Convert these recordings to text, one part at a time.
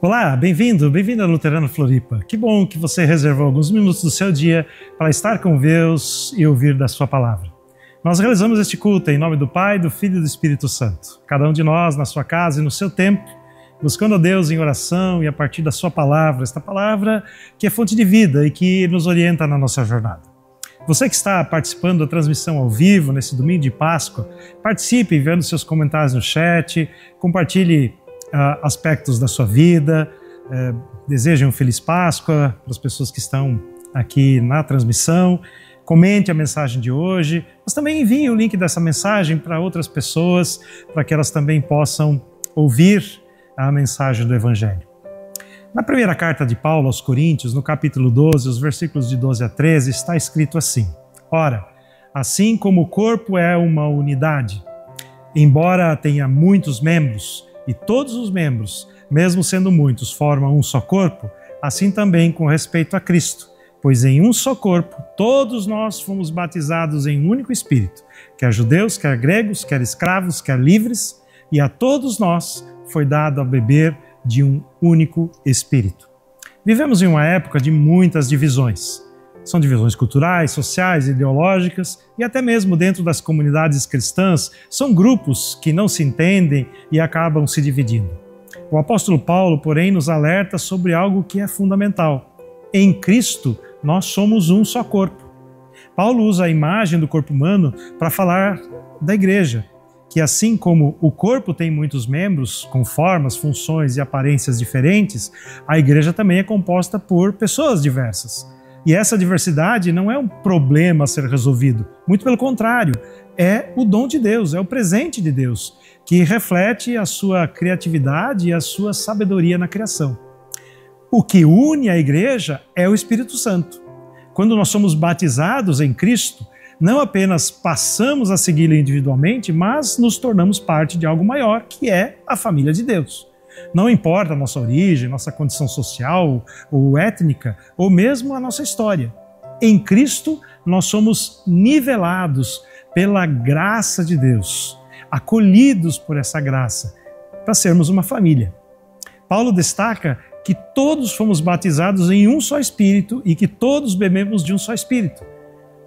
Olá, bem-vindo a Luterano Floripa. Que bom que você reservou alguns minutos do seu dia para estar com Deus e ouvir da sua palavra. Nós realizamos este culto em nome do Pai, do Filho e do Espírito Santo. Cada um de nós, na sua casa e no seu tempo, buscando a Deus em oração e a partir da sua palavra, esta palavra que é fonte de vida e que nos orienta na nossa jornada. Você que está participando da transmissão ao vivo nesse domingo de Páscoa, participe enviando seus comentários no chat, compartilhe aspectos da sua vida, desejem um Feliz Páscoa para as pessoas que estão aqui na transmissão, comente a mensagem de hoje, mas também envie o link dessa mensagem para outras pessoas, para que elas também possam ouvir a mensagem do Evangelho. Na primeira carta de Paulo aos Coríntios, no capítulo 12, os versículos de 12 a 13, está escrito assim: Ora, assim como o corpo é uma unidade, embora tenha muitos membros, e todos os membros, mesmo sendo muitos, formam um só corpo, assim também com respeito a Cristo. Pois em um só corpo, todos nós fomos batizados em um único Espírito, quer judeus, quer gregos, quer escravos, quer livres, e a todos nós foi dado a beber de um único Espírito. Vivemos em uma época de muitas divisões. São divisões culturais, sociais, ideológicas e até mesmo dentro das comunidades cristãs, são grupos que não se entendem e acabam se dividindo. O apóstolo Paulo, porém, nos alerta sobre algo que é fundamental. Em Cristo, nós somos um só corpo. Paulo usa a imagem do corpo humano para falar da igreja, que assim como o corpo tem muitos membros, com formas, funções e aparências diferentes, a igreja também é composta por pessoas diversas. E essa diversidade não é um problema a ser resolvido, muito pelo contrário, é o dom de Deus, é o presente de Deus, que reflete a sua criatividade e a sua sabedoria na criação. O que une a igreja é o Espírito Santo. Quando nós somos batizados em Cristo, não apenas passamos a segui-lo individualmente, mas nos tornamos parte de algo maior, que é a família de Deus. Não importa a nossa origem, nossa condição social ou étnica, ou mesmo a nossa história. Em Cristo, nós somos nivelados pela graça de Deus, acolhidos por essa graça, para sermos uma família. Paulo destaca que todos fomos batizados em um só Espírito e que todos bebemos de um só Espírito.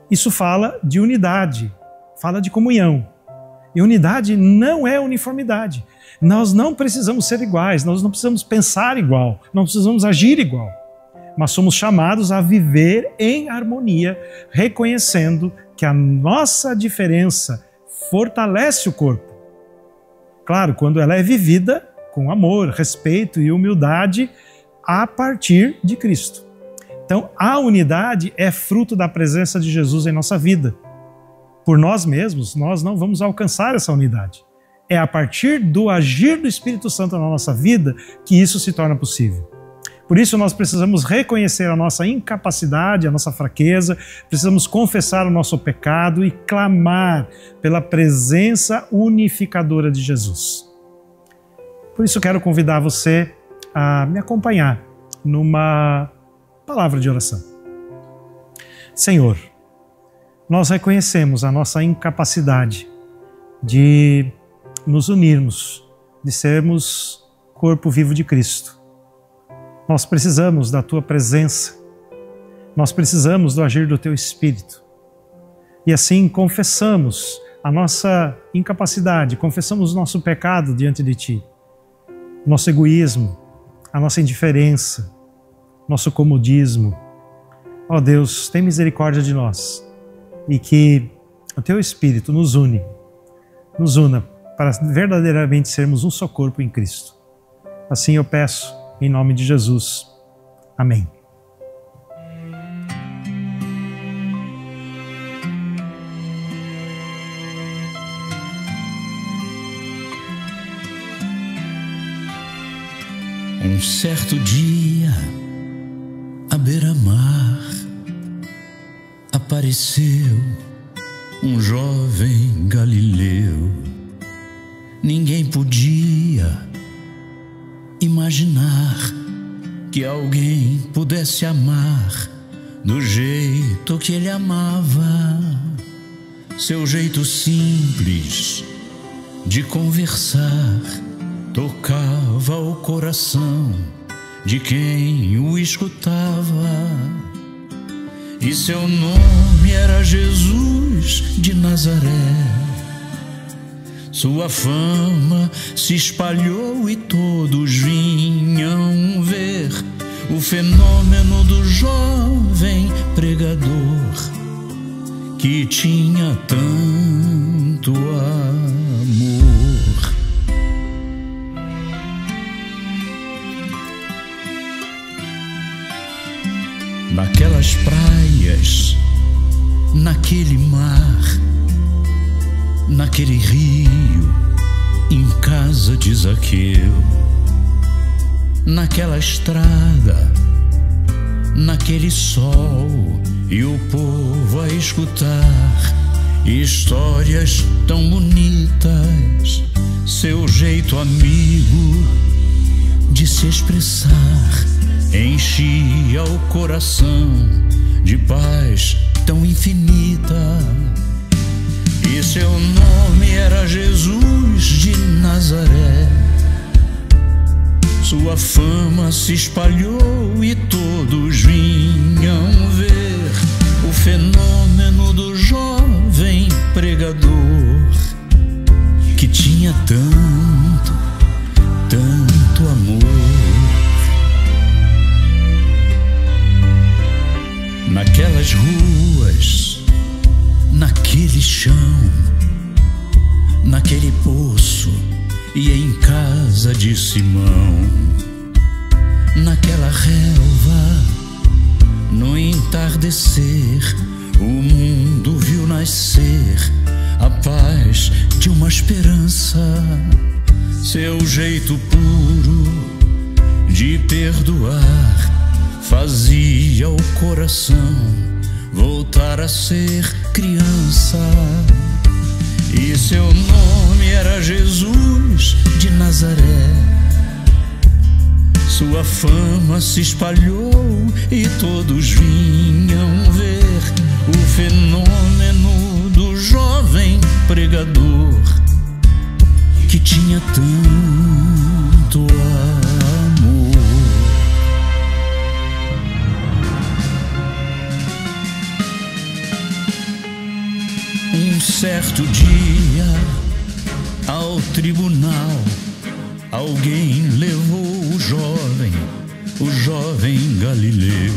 Isso fala de unidade, fala de comunhão. E unidade não é uniformidade. Nós não precisamos ser iguais, nós não precisamos pensar igual, não precisamos agir igual. Mas somos chamados a viver em harmonia, reconhecendo que a nossa diferença fortalece o corpo. Claro, quando ela é vivida com amor, respeito e humildade a partir de Cristo. Então, a unidade é fruto da presença de Jesus em nossa vida. Por nós mesmos, nós não vamos alcançar essa unidade. É a partir do agir do Espírito Santo na nossa vida que isso se torna possível. Por isso nós precisamos reconhecer a nossa incapacidade, a nossa fraqueza, precisamos confessar o nosso pecado e clamar pela presença unificadora de Jesus. Por isso quero convidar você a me acompanhar numa palavra de oração. Senhor, nós reconhecemos a nossa incapacidade de nos unirmos, de sermos corpo vivo de Cristo. Nós precisamos da Tua presença, nós precisamos do agir do Teu Espírito. E assim confessamos a nossa incapacidade, confessamos o nosso pecado diante de Ti, nosso egoísmo, a nossa indiferença, nosso comodismo. Ó Deus, tem misericórdia de nós e que o Teu Espírito nos una para verdadeiramente sermos um só corpo em Cristo. Assim eu peço, em nome de Jesus. Amém. Um certo dia, à beira-mar, apareceu um jovem galileu. Ninguém podia imaginar que alguém pudesse amar do jeito que ele amava. Seu jeito simples de conversar tocava o coração de quem o escutava. E seu nome era Jesus de Nazaré. Sua fama se espalhou e todos vinham ver o fenômeno do jovem pregador que tinha tanto amor. Naquelas praias, naquele mar, naquele rio, em casa de Zaqueu, naquela estrada, naquele sol, e o povo a escutar histórias tão bonitas, seu jeito amigo de se expressar enchia o coração de paz tão infinita. E seu nome era Jesus de Nazaré. Sua fama se espalhou e todos vinham ver o fenômeno do jovem pregador que tinha tanto, tanto amor. Naquelas ruas, naquele chão, naquele poço e em casa de Simão, naquela relva, no entardecer, o mundo viu nascer a paz de uma esperança. Seu jeito puro de perdoar fazia o coração voltar a ser criança. E seu nome era Jesus de Nazaré. Sua fama se espalhou e todos vinham ver o fenômeno do jovem pregador que tinha tanto amor. Um certo dia, ao tribunal, alguém levou o jovem Galileu.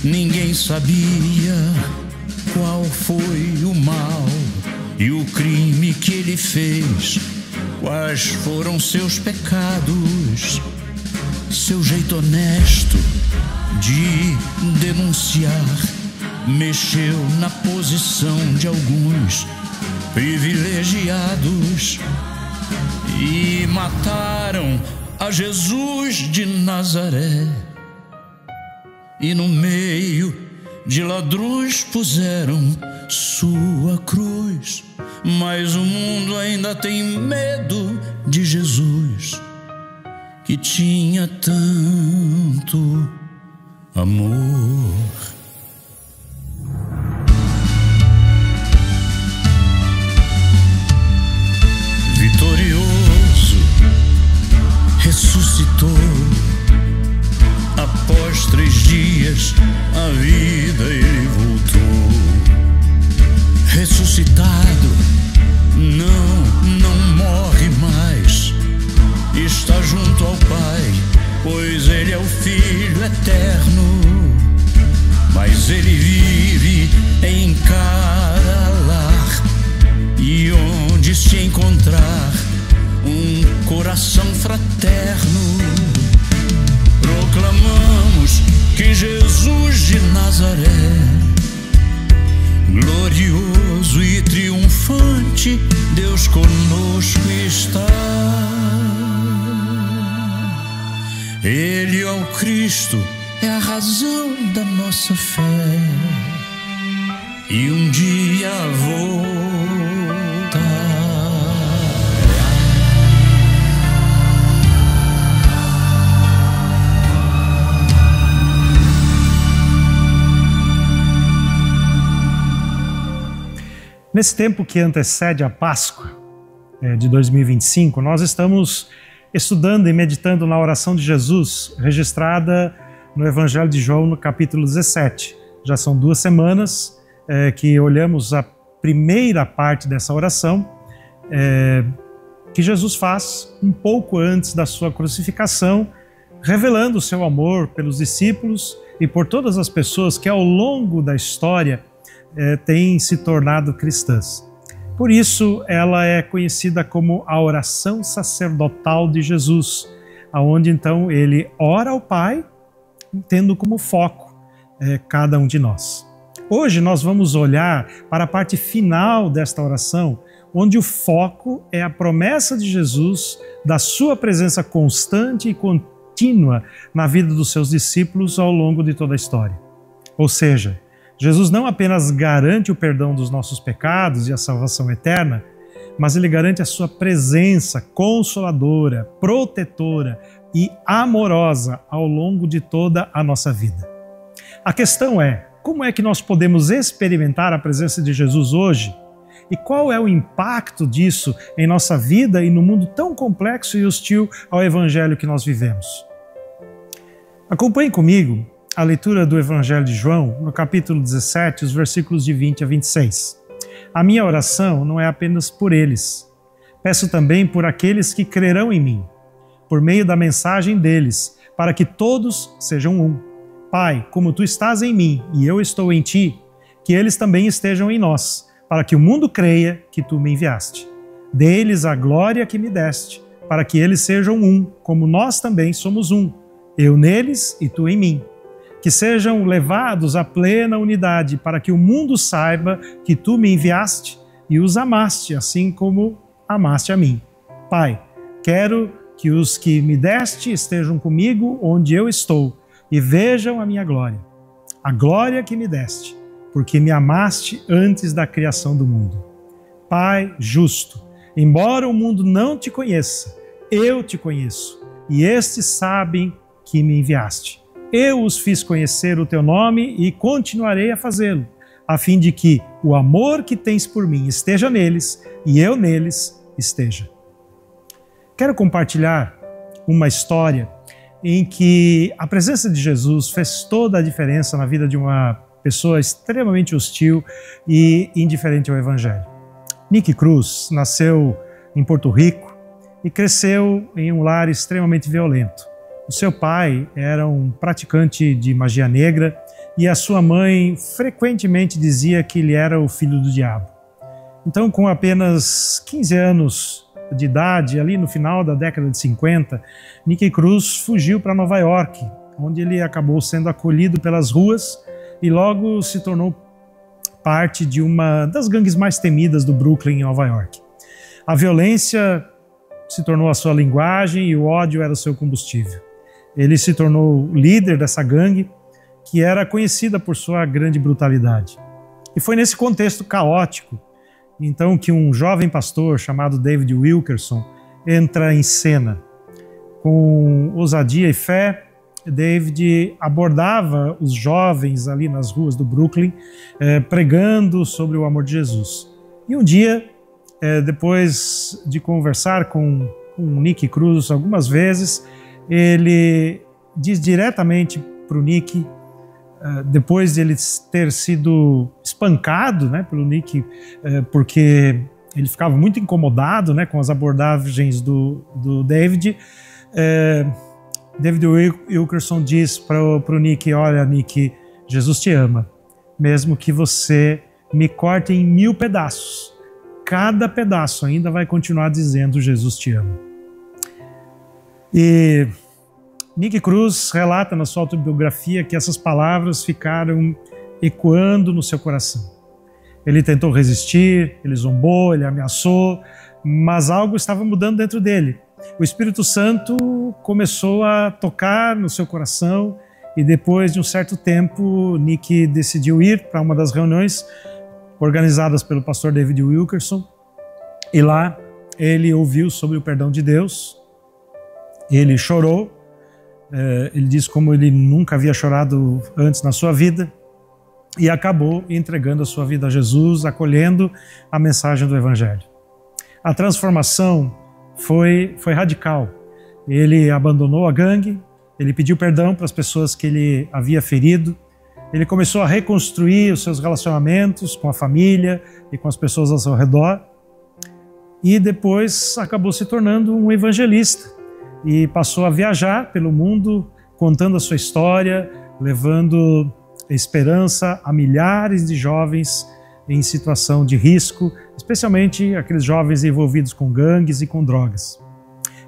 Ninguém sabia qual foi o mal e o crime que ele fez, quais foram seus pecados. Seu jeito honesto de denunciar mexeu na posição de alguns privilegiados e mataram a Jesus de Nazaré. E no meio de ladrões puseram sua cruz. Mas o mundo ainda tem medo de Jesus, que tinha tanto amor. Vitorioso, ressuscitou. Após 3 dias, a vida ele voltou. Ressuscitado, não morre mais. Está junto ao Pai, pois ele é o Filho eterno. Mas ele vive em cada lar, e onde se encontrar um coração fraterno, proclamamos que Jesus de Nazaré, glorioso e triunfante, Deus conosco está. Ele é o Cristo, é a razão da nossa fé, e um dia voltará. Nesse tempo que antecede a Páscoa de 2025, nós estamos estudando e meditando na oração de Jesus, registrada no Evangelho de João, no capítulo 17. Já são 2 semanas que olhamos a primeira parte dessa oração, que Jesus faz um pouco antes da sua crucificação, revelando o seu amor pelos discípulos e por todas as pessoas que ao longo da história têm se tornado cristãs. Por isso, ela é conhecida como a oração sacerdotal de Jesus, aonde então ele ora ao Pai, tendo como foco cada um de nós. Hoje nós vamos olhar para a parte final desta oração, onde o foco é a promessa de Jesus da sua presença constante e contínua na vida dos seus discípulos ao longo de toda a história. Ou seja, Jesus não apenas garante o perdão dos nossos pecados e a salvação eterna, mas ele garante a sua presença consoladora, protetora e amorosa ao longo de toda a nossa vida. A questão é, como é que nós podemos experimentar a presença de Jesus hoje? E qual é o impacto disso em nossa vida e no mundo tão complexo e hostil ao Evangelho que nós vivemos? Acompanhe comigo a leitura do Evangelho de João, no capítulo 17, os versículos de 20 a 26. A minha oração não é apenas por eles. Peço também por aqueles que crerão em mim, por meio da mensagem deles, para que todos sejam um. Pai, como tu estás em mim e eu estou em ti, que eles também estejam em nós, para que o mundo creia que tu me enviaste. Dê-lhes a glória que me deste, para que eles sejam um, como nós também somos um, eu neles e tu em mim. Que sejam levados à plena unidade, para que o mundo saiba que tu me enviaste e os amaste, assim como amaste a mim. Pai, quero que os que me deste estejam comigo onde eu estou e vejam a minha glória, a glória que me deste, porque me amaste antes da criação do mundo. Pai justo, embora o mundo não te conheça, eu te conheço, e estes sabem que me enviaste. Eu os fiz conhecer o teu nome e continuarei a fazê-lo, a fim de que o amor que tens por mim esteja neles e eu neles esteja. Quero compartilhar uma história em que a presença de Jesus fez toda a diferença na vida de uma pessoa extremamente hostil e indiferente ao Evangelho. Nick Cruz nasceu em Porto Rico e cresceu em um lar extremamente violento. O seu pai era um praticante de magia negra e a sua mãe frequentemente dizia que ele era o filho do diabo. Então, com apenas 15 anos de idade, ali no final da década de 50, Nick Cruz fugiu para Nova York, onde ele acabou sendo acolhido pelas ruas e logo se tornou parte de uma das gangues mais temidas do Brooklyn, em Nova York. A violência se tornou a sua linguagem e o ódio era o seu combustível. Ele se tornou líder dessa gangue, que era conhecida por sua grande brutalidade. E foi nesse contexto caótico, então, que um jovem pastor chamado David Wilkerson entra em cena. Com ousadia e fé, David abordava os jovens ali nas ruas do Brooklyn, pregando sobre o amor de Jesus. E um dia, depois de conversar com Nick Cruz algumas vezes, ele diz diretamente para o Nick, depois de ele ter sido espancado pelo Nick, porque ele ficava muito incomodado com as abordagens do David, David Wilkerson diz para o Nick: olha, Nick, Jesus te ama, mesmo que você me corte em 1000 pedaços. Cada pedaço ainda vai continuar dizendo Jesus te ama. E Nick Cruz relata na sua autobiografia que essas palavras ficaram ecoando no seu coração. Ele tentou resistir, ele zombou, ele ameaçou, mas algo estava mudando dentro dele. O Espírito Santo começou a tocar no seu coração e depois de um certo tempo, Nick decidiu ir para uma das reuniões organizadas pelo pastor David Wilkerson, e lá ele ouviu sobre o perdão de Deus, ele chorou, ele diz como ele nunca havia chorado antes na sua vida, e acabou entregando a sua vida a Jesus, acolhendo a mensagem do Evangelho. A transformação foi radical. ele abandonou a gangue, ele pediu perdão para as pessoas que ele havia ferido, ele começou a reconstruir os seus relacionamentos com a família e com as pessoas ao seu redor, e depois acabou se tornando um evangelista e passou a viajar pelo mundo contando a sua história, levando esperança a milhares de jovens em situação de risco, especialmente aqueles jovens envolvidos com gangues e com drogas.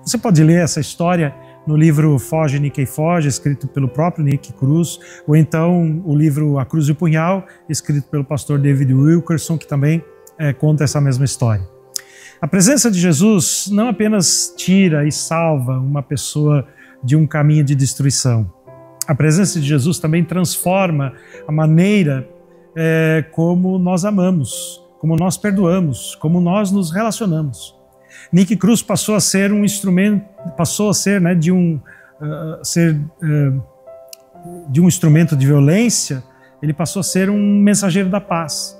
Você pode ler essa história no livro Foge, Nick Foge, escrito pelo próprio Nick Cruz, ou então o livro A Cruz e o Punhal, escrito pelo pastor David Wilkerson, que também conta essa mesma história. A presença de Jesus não apenas tira e salva uma pessoa de um caminho de destruição. A presença de Jesus também transforma a maneira como nós amamos, como nós perdoamos, como nós nos relacionamos. Nick Cruz passou a ser um instrumento, de um instrumento de violência, ele passou a ser um mensageiro da paz.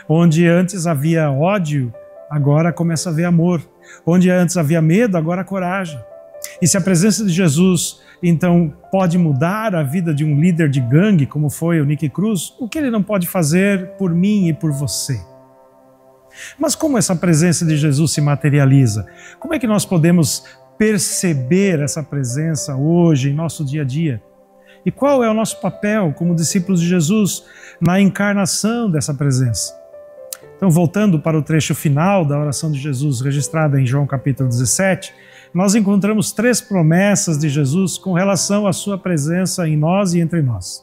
Onde antes havia ódio, agora começa a haver amor. Onde antes havia medo, agora há coragem. E se a presença de Jesus, então, pode mudar a vida de um líder de gangue, como foi o Nick Cruz, o que ele não pode fazer por mim e por você? Mas como essa presença de Jesus se materializa? Como é que nós podemos perceber essa presença hoje em nosso dia a dia? E qual é o nosso papel como discípulos de Jesus na encarnação dessa presença? Então, voltando para o trecho final da oração de Jesus registrada em João capítulo 17, nós encontramos 3 promessas de Jesus com relação à sua presença em nós e entre nós.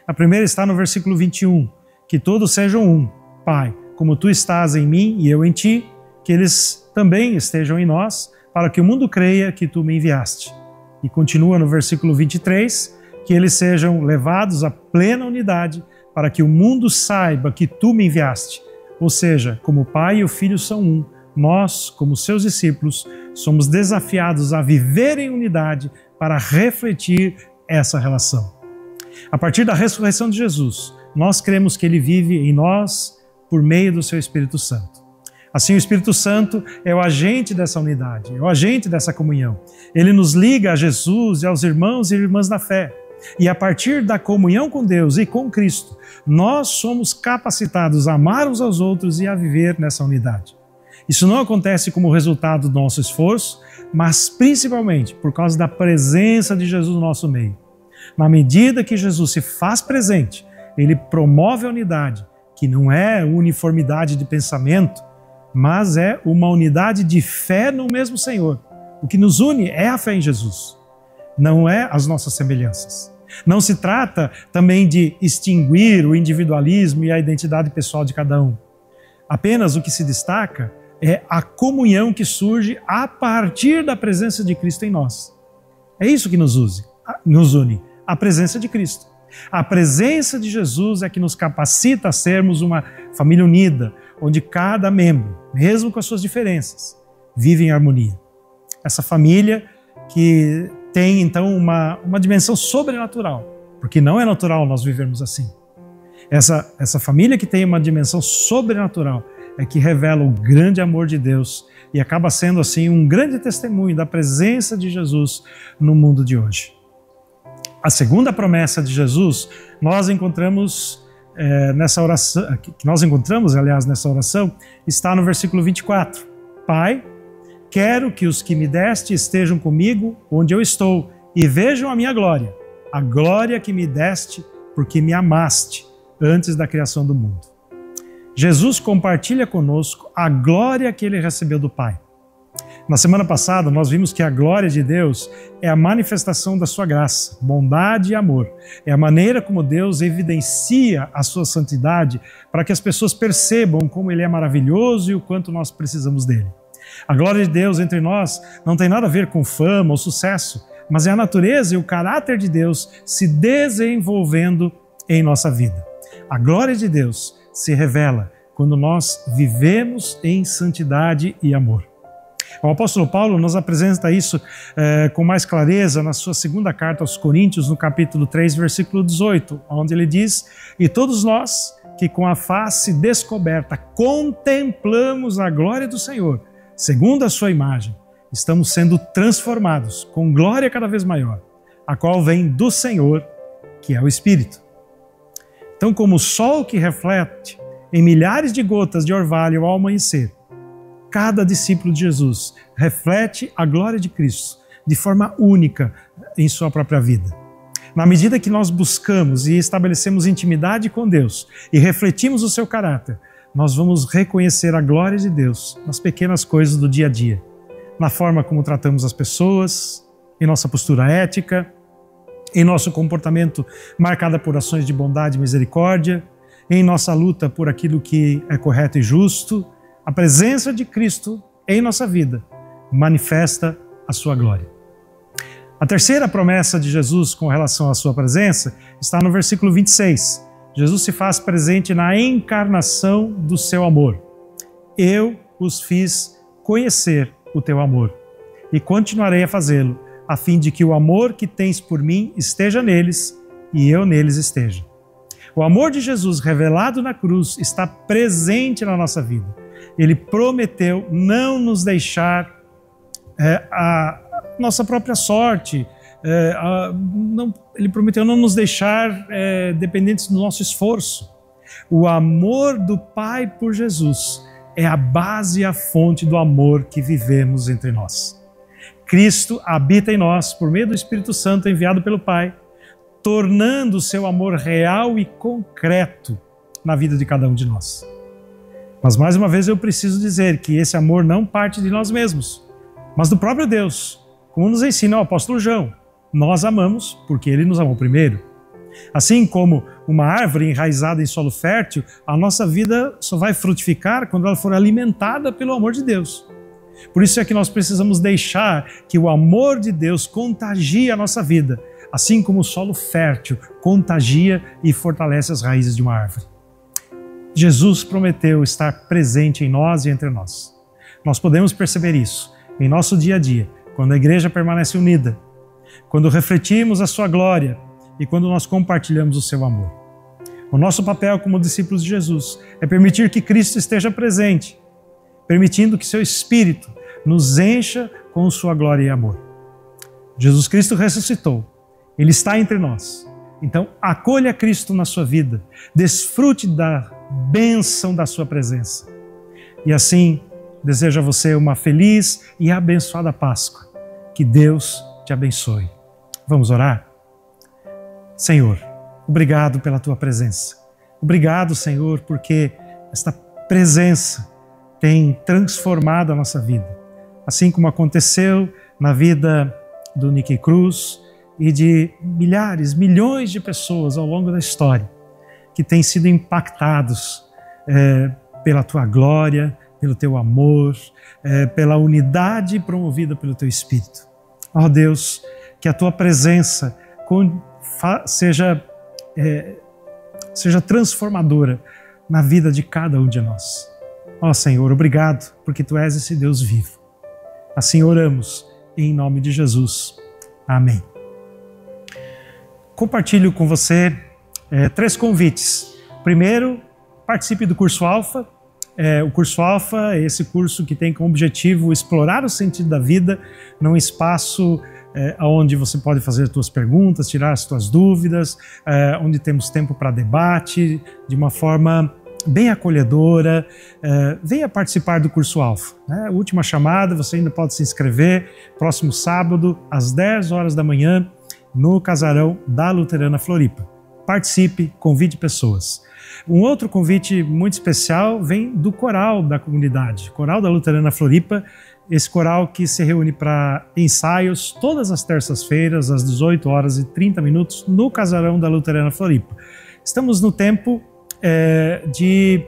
A primeira está no versículo 21, que todos sejam um, Pai, como tu estás em mim e eu em ti, que eles também estejam em nós, para que o mundo creia que tu me enviaste. E continua no versículo 23, que eles sejam levados à plena unidade, para que o mundo saiba que tu me enviaste. Ou seja, como o Pai e o Filho são um, nós, como seus discípulos, somos desafiados a viver em unidade para refletir essa relação. A partir da ressurreição de Jesus, nós cremos que ele vive em nós por meio do seu Espírito Santo. Assim, o Espírito Santo é o agente dessa unidade, é o agente dessa comunhão. Ele nos liga a Jesus e aos irmãos e irmãs da fé. E a partir da comunhão com Deus e com Cristo, nós somos capacitados a amar uns aos outros e a viver nessa unidade. Isso não acontece como resultado do nosso esforço, mas principalmente por causa da presença de Jesus no nosso meio. Na medida que Jesus se faz presente, ele promove a unidade, que não é uniformidade de pensamento, mas é uma unidade de fé no mesmo Senhor. O que nos une é a fé em Jesus, não é as nossas semelhanças. Não se trata também de extinguir o individualismo e a identidade pessoal de cada um. Apenas o que se destaca é a comunhão que surge a partir da presença de Cristo em nós. É isso que nos une, a presença de Cristo. A presença de Jesus é que nos capacita a sermos uma família unida, onde cada membro, mesmo com as suas diferenças, vive em harmonia. Essa família que tem então uma dimensão sobrenatural, porque não é natural nós vivermos assim. Essa família que tem uma dimensão sobrenatural é que revela o grande amor de Deus e acaba sendo assim um grande testemunho da presença de Jesus no mundo de hoje. A segunda promessa de Jesus nós encontramos nessa oração, nessa oração, está no versículo 24. Pai, quero que os que me deste estejam comigo onde eu estou e vejam a minha glória, a glória que me deste porque me amaste antes da criação do mundo. Jesus compartilha conosco a glória que ele recebeu do Pai. Na semana passada, nós vimos que a glória de Deus é a manifestação da sua graça, bondade e amor. É a maneira como Deus evidencia a sua santidade para que as pessoas percebam como ele é maravilhoso e o quanto nós precisamos dele. A glória de Deus entre nós não tem nada a ver com fama ou sucesso, mas é a natureza e o caráter de Deus se desenvolvendo em nossa vida. A glória de Deus se revela quando nós vivemos em santidade e amor. O apóstolo Paulo nos apresenta isso com mais clareza na sua segunda carta aos Coríntios, no capítulo 3, versículo 18, onde ele diz: e todos nós que com a face descoberta contemplamos a glória do Senhor, segundo a sua imagem, estamos sendo transformados com glória cada vez maior, a qual vem do Senhor, que é o Espírito. Então, como o sol que reflete em milhares de gotas de orvalho ao amanhecer, cada discípulo de Jesus reflete a glória de Cristo de forma única em sua própria vida. Na medida que nós buscamos e estabelecemos intimidade com Deus e refletimos o seu caráter, nós vamos reconhecer a glória de Deus nas pequenas coisas do dia a dia, na forma como tratamos as pessoas, em nossa postura ética, em nosso comportamento marcado por ações de bondade e misericórdia, em nossa luta por aquilo que é correto e justo. A presença de Cristo em nossa vida manifesta a sua glória. A terceira promessa de Jesus com relação à sua presença está no versículo 26. Jesus se faz presente na encarnação do seu amor. Eu os fiz conhecer o teu amor e continuarei a fazê-lo, a fim de que o amor que tens por mim esteja neles e eu neles esteja. O amor de Jesus revelado na cruz está presente na nossa vida. Ele prometeu não nos deixar a nossa própria sorte. Ele prometeu não nos deixar dependentes do nosso esforço. O amor do Pai por Jesus é a base e a fonte do amor que vivemos entre nós. Cristo habita em nós por meio do Espírito Santo enviado pelo Pai, tornando o seu amor real e concreto na vida de cada um de nós. Mas mais uma vez eu preciso dizer que esse amor não parte de nós mesmos, mas do próprio Deus, como nos ensina o apóstolo João. Nós amamos porque ele nos amou primeiro. Assim como uma árvore enraizada em solo fértil, a nossa vida só vai frutificar quando ela for alimentada pelo amor de Deus. Por isso é que nós precisamos deixar que o amor de Deus contagie a nossa vida, assim como o solo fértil contagia e fortalece as raízes de uma árvore. Jesus prometeu estar presente em nós e entre nós. Nós podemos perceber isso em nosso dia a dia, quando a igreja permanece unida, quando refletimos a sua glória e quando nós compartilhamos o seu amor. O nosso papel como discípulos de Jesus é permitir que Cristo esteja presente, permitindo que seu Espírito nos encha com sua glória e amor. Jesus Cristo ressuscitou, Ele está entre nós. Então acolha Cristo na sua vida, desfrute da bênção da sua presença. E assim, desejo a você uma feliz e abençoada Páscoa. Que Deus te abençoe. Vamos orar? Senhor, obrigado pela tua presença. Obrigado, Senhor, porque esta presença tem transformado a nossa vida. Assim como aconteceu na vida do Nicky Cruz e de milhares, milhões de pessoas ao longo da história que têm sido impactados pela tua glória, pelo teu amor, pela unidade promovida pelo teu Espírito. Ó Deus, que a tua presença seja transformadora na vida de cada um de nós. Ó Senhor, obrigado, porque tu és esse Deus vivo. Assim oramos, em nome de Jesus. Amém. Compartilho com você 3 convites. Primeiro, participe do curso Alfa. O curso Alfa é esse curso que tem como objetivo explorar o sentido da vida num espaço onde você pode fazer as suas perguntas, tirar as suas dúvidas, onde temos tempo para debate, de uma forma bem acolhedora. Venha participar do curso Alfa. Última chamada, você ainda pode se inscrever, próximo sábado, às 10 horas da manhã, no casarão da Luterana Floripa. Participe, convide pessoas. Um outro convite muito especial vem do coral da comunidade, Coral da Luterana Floripa, esse coral que se reúne para ensaios todas as terças-feiras, às 18 horas e 30 minutos, no casarão da Luterana Floripa. Estamos no tempo de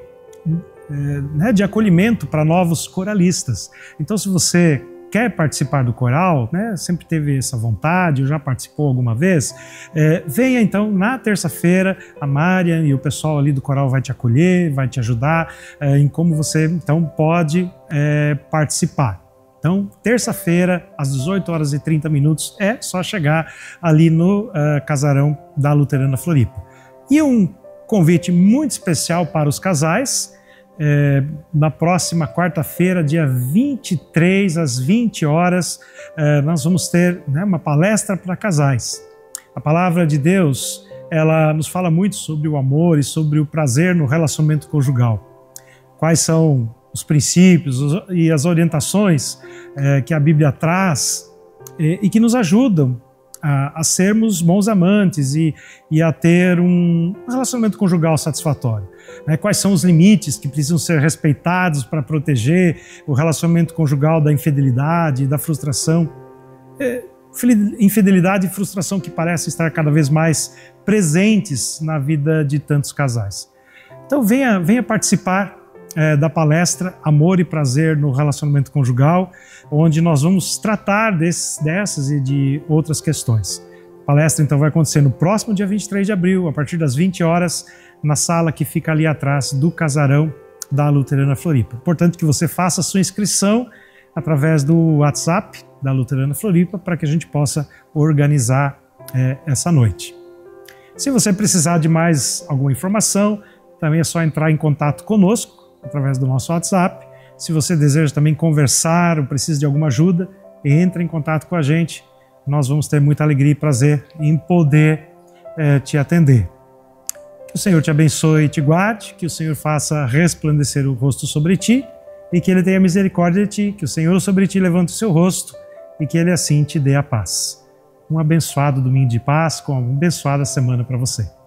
acolhimento para novos coralistas. Então, se você quer participar do coral, sempre teve essa vontade, ou já participou alguma vez, venha então na terça-feira, a Marian e o pessoal ali do coral vai te acolher, vai te ajudar em como você então pode participar. Então, terça-feira, às 18 horas e 30 minutos, é só chegar ali no casarão da Luterana Floripa. E um convite muito especial para os casais, na próxima quarta-feira, dia 23, às 20 horas, nós vamos ter, né, uma palestra para casais. A palavra de Deus, ela nos fala muito sobre o amor e sobre o prazer no relacionamento conjugal. Quais são os princípios e as orientações que a Bíblia traz e que nos ajudam a sermos bons amantes e a ter um relacionamento conjugal satisfatório. Quais são os limites que precisam ser respeitados para proteger o relacionamento conjugal da infidelidade e da frustração. Infidelidade e frustração que parecem estar cada vez mais presentes na vida de tantos casais. Então venha participar da palestra Amor e Prazer no Relacionamento Conjugal, onde nós vamos tratar dessas e de outras questões. A palestra então vai acontecer no próximo dia 23 de abril, a partir das 20 horas, na sala que fica ali atrás do casarão da Luterana Floripa. Portanto, que você faça a sua inscrição através do WhatsApp da Luterana Floripa para que a gente possa organizar essa noite. Se você precisar de mais alguma informação, também é só entrar em contato conosco através do nosso WhatsApp. Se você deseja também conversar ou precisa de alguma ajuda, entre em contato com a gente. Nós vamos ter muita alegria e prazer em poder te atender. Que o Senhor te abençoe e te guarde, que o Senhor faça resplandecer o rosto sobre ti e que Ele tenha misericórdia de ti, que o Senhor sobre ti levante o seu rosto e que Ele assim te dê a paz. Um abençoado domingo de Páscoa, uma abençoada semana para você.